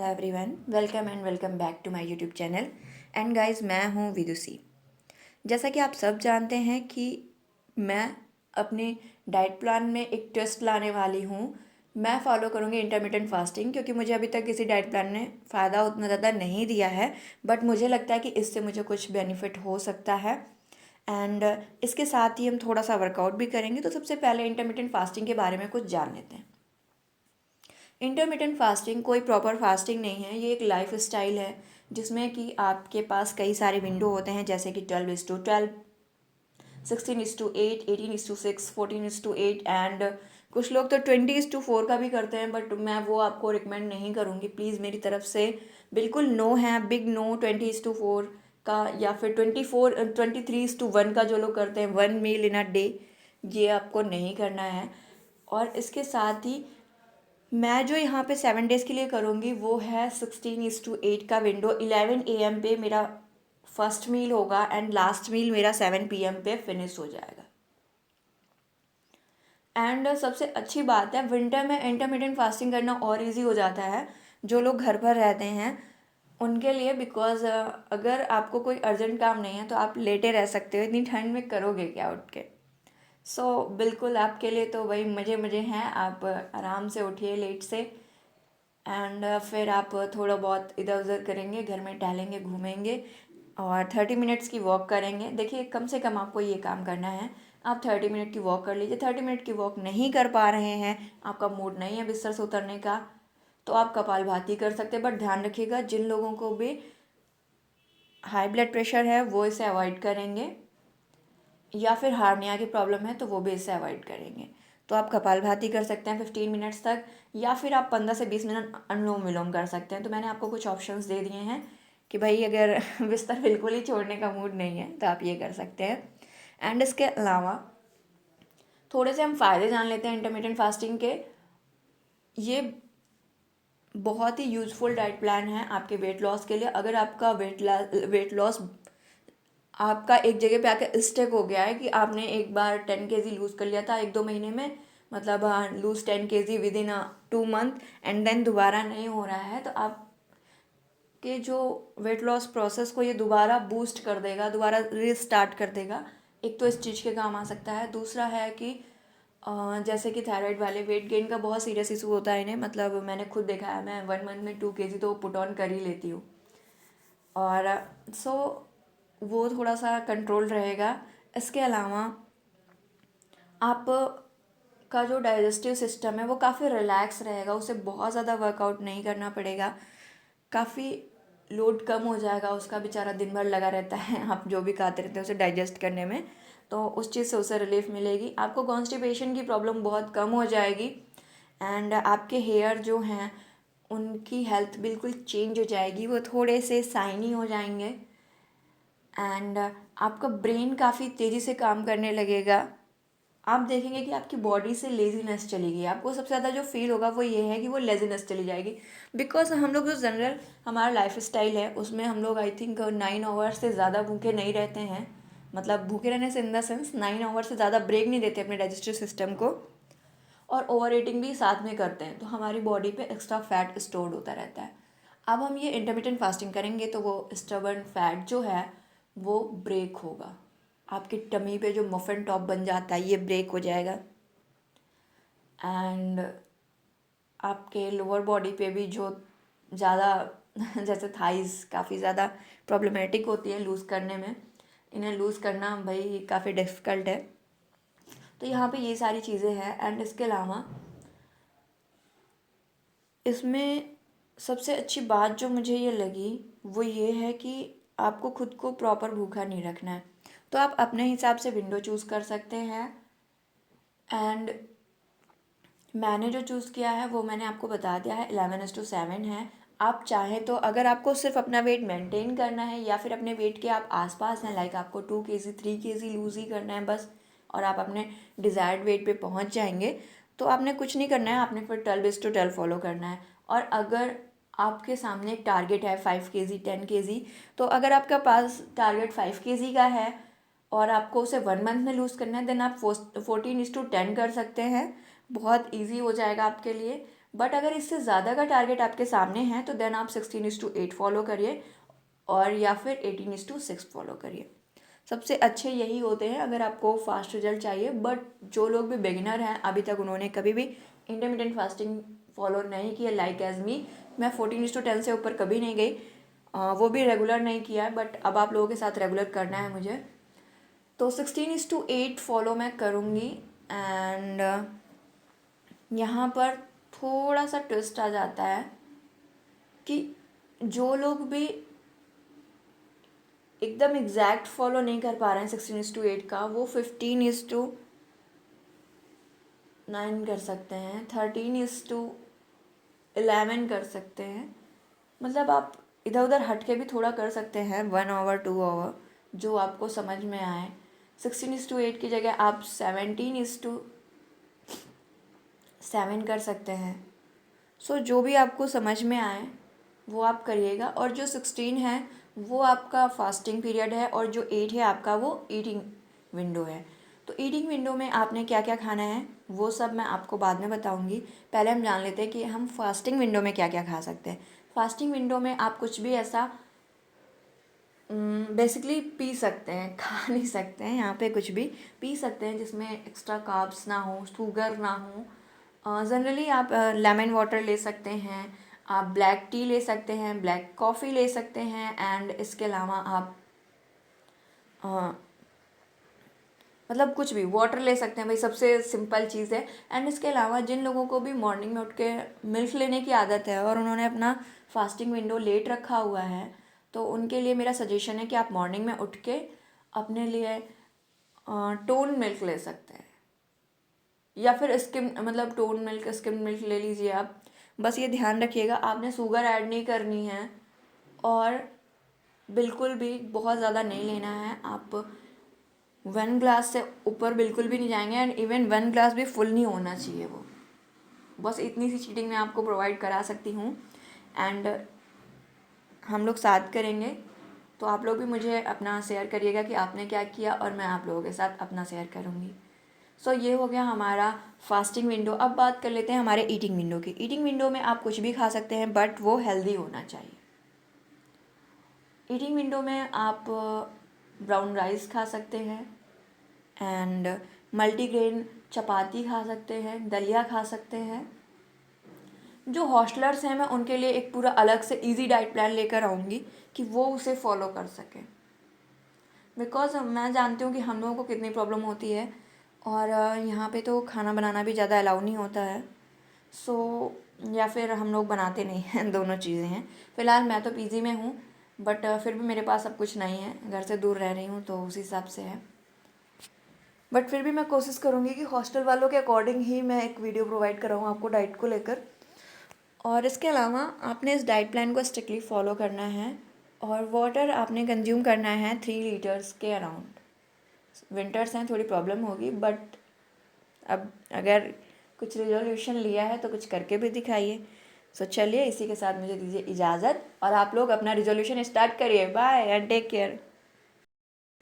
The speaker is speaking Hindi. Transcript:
Everyone, welcome and welcome back to my YouTube channel. And guys, मैं हूँ विदुषी। जैसा कि आप सब जानते हैं कि मैं अपने डाइट प्लान में एक ट्विस्ट लाने वाली हूँ। मैं फॉलो करूँगी इंटरमिटेंट फास्टिंग, क्योंकि मुझे अभी तक किसी डाइट प्लान ने फ़ायदा उतना ज़्यादा नहीं दिया है, बट मुझे लगता है कि इससे मुझे कुछ बेनिफिट हो सकता है। एंड इसके साथ ही हम थोड़ा सा वर्कआउट भी करेंगे। तो सबसे पहले इंटरमिटेंट फास्टिंग के बारे में कुछ जान लेते हैं। इंटरमिटेंट फास्टिंग कोई प्रॉपर फास्टिंग नहीं है, ये एक लाइफ स्टाइल है जिसमें कि आपके पास कई सारे विंडो होते हैं, जैसे कि 12:12, 16:8, 18:6, 14:8 एंड कुछ लोग तो 20:4 का भी करते हैं, बट मैं वो आपको रिकमेंड नहीं करूँगी। प्लीज़ मेरी तरफ से बिल्कुल नो है, बिग नो 20:4 का, या फिर 23:1 का जो लोग करते हैं, 1 मील इन अ डे, ये आपको नहीं करना है। और इसके साथ ही मैं जो यहाँ पे 7 डेज़ के लिए करूँगी वो है 16:8 का विंडो। 11 AM पे मेरा फर्स्ट मील होगा एंड लास्ट मील मेरा 7 PM पे फिनिश हो जाएगा। एंड सबसे अच्छी बात है, विंटर में इंटरमिटेंट फास्टिंग करना और इजी हो जाता है जो लोग घर पर रहते हैं उनके लिए, बिकॉज अगर आपको कोई अर्जेंट काम नहीं है तो आप लेटे रह सकते हो। इतनी ठंड में करोगे क्या उठ के। बिल्कुल आपके लिए तो वही मज़े मज़े हैं। आप आराम से उठिए लेट से, एंड फिर आप थोड़ा बहुत इधर उधर करेंगे, घर में टहलेंगे, घूमेंगे और 30 मिनट्स की वॉक करेंगे। देखिए, कम से कम आपको ये काम करना है। आप 30 मिनट की वॉक कर लीजिए। 30 मिनट की वॉक नहीं कर पा रहे हैं, आपका मूड नहीं है बिस्तर से उतरने का, तो आप कपालभाति कर सकते हैं। बट ध्यान रखिएगा, जिन लोगों को भी हाई ब्लड प्रेशर है वो इसे अवॉइड करेंगे, या फिर हार्निया की प्रॉब्लम है तो वो भी इसे अवॉइड करेंगे। तो आप कपालभाति कर सकते हैं 15 मिनट्स तक, या फिर आप 15 से 20 मिनट अनुलोम विलोम कर सकते हैं। तो मैंने आपको कुछ ऑप्शंस दे दिए हैं कि भाई अगर बिस्तर बिल्कुल ही छोड़ने का मूड नहीं है तो आप ये कर सकते हैं। एंड इसके अलावा थोड़े से हम फ़ायदे जान लेते हैं इंटरमिटेंट फास्टिंग के। ये बहुत ही यूज़फुल डाइट प्लान है आपके वेट लॉस के लिए। अगर आपका वेट लॉस आपका एक जगह पे आकर स्टक हो गया है कि आपने एक बार 10 kg लूज़ कर लिया था 1-2 महीने में, मतलब lose 10 kg within 2 month, and then दोबारा नहीं हो रहा है, तो आपके जो वेट लॉस प्रोसेस को ये दोबारा बूस्ट कर देगा, दोबारा रीस्टार्ट कर देगा। एक तो इस चीज़ के काम आ सकता है। दूसरा है कि जैसे कि थायराइड वाले वेट गेन का बहुत सीरियस इशू होता है इन्हें, मतलब मैंने खुद देखा है, मैं 1 मंथ में 2 kg तो पुट ऑन कर ही लेती हूँ। और सो वो थोड़ा सा कंट्रोल रहेगा। इसके अलावा आप का जो डाइजेस्टिव सिस्टम है वो काफ़ी रिलैक्स रहेगा, उसे बहुत ज़्यादा वर्कआउट नहीं करना पड़ेगा, काफ़ी लोड कम हो जाएगा उसका। बेचारा दिन भर लगा रहता है आप जो भी खाते रहते हैं उसे डाइजेस्ट करने में, तो उस चीज़ से उसे रिलीफ मिलेगी। आपको कॉन्स्टिपेशन की प्रॉब्लम बहुत कम हो जाएगी, एंड आपके हेयर जो हैं उनकी हेल्थ बिल्कुल चेंज हो जाएगी, वो थोड़े से शाइनी हो जाएंगे। एंड आपका ब्रेन काफ़ी तेज़ी से काम करने लगेगा। आप देखेंगे कि आपकी बॉडी से लेजीनेस चली गई। आपको सबसे ज़्यादा जो फील होगा वो ये है कि वो लेजीनेस चली जाएगी, बिकॉज हम लोग जो जनरल हमारा लाइफ स्टाइल है उसमें हम लोग आई थिंक 9 आवर्स से ज़्यादा भूखे नहीं रहते हैं। मतलब भूखे रहने से इन द सेंस 9 आवर्स से ज़्यादा ब्रेक नहीं देते अपने डाइजेस्टिव सिस्टम को, और ओवर ईटिंग भी साथ में करते हैं, तो हमारी बॉडी पे एक्स्ट्रा फैट स्टोर्ड होता रहता है। अब हम ये इंटरमिटेंट फास्टिंग करेंगे तो वो स्टबर्न फैट जो है वो ब्रेक होगा। आपकी टमी पे जो मफन टॉप बन जाता है ये ब्रेक हो जाएगा, एंड आपके लोअर बॉडी पे भी जो ज़्यादा जैसे थाइस काफ़ी ज़्यादा प्रॉब्लमेटिक होती है लूज़ करने में, इन्हें लूज़ करना भाई काफ़ी डिफ़िकल्ट है। तो यहाँ पे ये सारी चीज़ें हैं। एंड इसके अलावा इसमें सबसे अच्छी बात जो मुझे ये लगी वो ये है कि आपको खुद को प्रॉपर भूखा नहीं रखना है, तो आप अपने हिसाब से विंडो चूज़ कर सकते हैं। एंड मैंने जो चूज़ किया है वो मैंने आपको बता दिया है, 11:7 है। आप चाहें तो अगर आपको सिर्फ अपना वेट मेंटेन करना है, या फिर अपने वेट के आप आसपास हैं, लाइक आपको 2 kg 3 kg लूज़ ही करना है बस, और आप अपने डिज़ायर्ड वेट पे पहुंच जाएंगे, तो आपने कुछ नहीं करना है, आपने फिर 12:12 फॉलो करना है। और अगर आपके सामने एक टारगेट है 5 kg 10 kg, तो अगर आपका पास टारगेट 5 kg का है और आपको उसे 1 मंथ में लूज़ करना है, देन आप 14:10 कर सकते हैं। बहुत इजी हो जाएगा आपके लिए। बट अगर इससे ज़्यादा का टारगेट आपके सामने है तो देन आप 16:8 फॉलो करिए और या फिर 18:6 फॉलो करिए। सबसे अच्छे यही होते हैं अगर आपको फास्ट रिजल्ट चाहिए। बट जो लोग भी बिगिनर हैं, अभी तक उन्होंने कभी भी इंटरमीडिएट फास्टिंग फॉलो नहीं किया लाइक एज मी, मैं 14:10 से ऊपर कभी नहीं गई, वो भी रेगुलर नहीं किया है, बट अब आप लोगों के साथ रेगुलर करना है मुझे, तो 16:8 फॉलो मैं करूँगी। एंड यहाँ पर थोड़ा सा ट्विस्ट आ जाता है कि जो लोग भी एकदम एग्जैक्ट फॉलो नहीं कर पा रहे हैं 16:8 का, वो 15:9 कर सकते हैं, 13:11 कर सकते हैं। मतलब आप इधर उधर हट के भी थोड़ा कर सकते हैं, 1 आवर 2 आवर, जो आपको समझ में आए। 16:8 की जगह आप 17:7 कर सकते हैं। सो जो भी आपको समझ में आए वो आप करिएगा। और जो 16 है वो आपका फास्टिंग पीरियड है और जो 8 है आपका वो ईटिंग विंडो है। तो ईटिंग विंडो में आपने क्या क्या खाना है वो सब मैं आपको बाद में बताऊंगी। पहले हम जान लेते हैं कि हम फास्टिंग विंडो में क्या क्या खा सकते हैं। फास्टिंग विंडो में आप कुछ भी ऐसा बेसिकली पी सकते हैं, खा नहीं सकते हैं, यहाँ पे कुछ भी पी सकते हैं जिसमें एक्स्ट्रा कार्ब्स ना हो, शुगर ना हो। जनरली आप लेमन वाटर ले सकते हैं, आप ब्लैक टी ले सकते हैं, ब्लैक कॉफ़ी ले सकते हैं। एंड इसके अलावा आप मतलब कुछ भी वाटर ले सकते हैं, भाई सबसे सिंपल चीज़ है। एंड इसके अलावा जिन लोगों को भी मॉर्निंग में उठ के मिल्क लेने की आदत है और उन्होंने अपना फास्टिंग विंडो लेट रखा हुआ है, तो उनके लिए मेरा सजेशन है कि आप मॉर्निंग में उठ के अपने लिए टोन मिल्क ले सकते हैं, या फिर स्किम मतलब टोन मिल्क, स्किम मिल्क ले लीजिए आप। बस ये ध्यान रखिएगा आपने शुगर ऐड नहीं करनी है और बिल्कुल भी बहुत ज़्यादा नहीं लेना है। आप 1 ग्लास से ऊपर बिल्कुल भी नहीं जाएंगे एंड इवन 1 ग्लास भी फुल नहीं होना चाहिए वो। बस इतनी सी चीटिंग मैं आपको प्रोवाइड करा सकती हूँ एंड हम लोग साथ करेंगे। तो आप लोग भी मुझे अपना शेयर करिएगा कि आपने क्या किया और मैं आप लोगों के साथ अपना शेयर करूँगी। सो ये हो गया हमारा फास्टिंग विंडो। अब बात कर लेते हैं हमारे ईटिंग विंडो की। ईटिंग विंडो में आप कुछ भी खा सकते हैं बट वो हेल्दी होना चाहिए। ईटिंग विंडो में आप ब्राउन राइस खा सकते हैं एंड मल्टीग्रेन चपाती खा सकते हैं, दलिया खा सकते हैं। जो हॉस्टलर्स हैं मैं उनके लिए एक पूरा अलग से इजी डाइट प्लान लेकर आऊँगी कि वो उसे फॉलो कर सकें, बिकॉज मैं जानती हूँ कि हम लोगों को कितनी प्रॉब्लम होती है और यहाँ पे तो खाना बनाना भी ज़्यादा अलाउ नहीं होता है। सो या फिर हम लोग बनाते नहीं हैं, दोनों चीज़ें हैं। फ़िलहाल मैं तो पीजी में हूँ बट फिर भी मेरे पास अब कुछ नहीं है, घर से दूर रह रही हूँ तो उस हिसाब से है। बट फिर भी मैं कोशिश करूँगी कि हॉस्टल वालों के अकॉर्डिंग ही मैं एक वीडियो प्रोवाइड कराऊँ आपको डाइट को लेकर। और इसके अलावा आपने इस डाइट प्लान को स्ट्रिक्टली फॉलो करना है और वाटर आपने कंज्यूम करना है 3 लीटर्स के अराउंड। विंटर्स हैं, थोड़ी प्रॉब्लम होगी बट अब अगर कुछ रिजोल्यूशन लिया है तो कुछ करके भी दिखाइए। सो चलिए इसी के साथ मुझे दीजिए इजाज़त और आप लोग अपना रिजोल्यूशन स्टार्ट करिए। Bye and take care.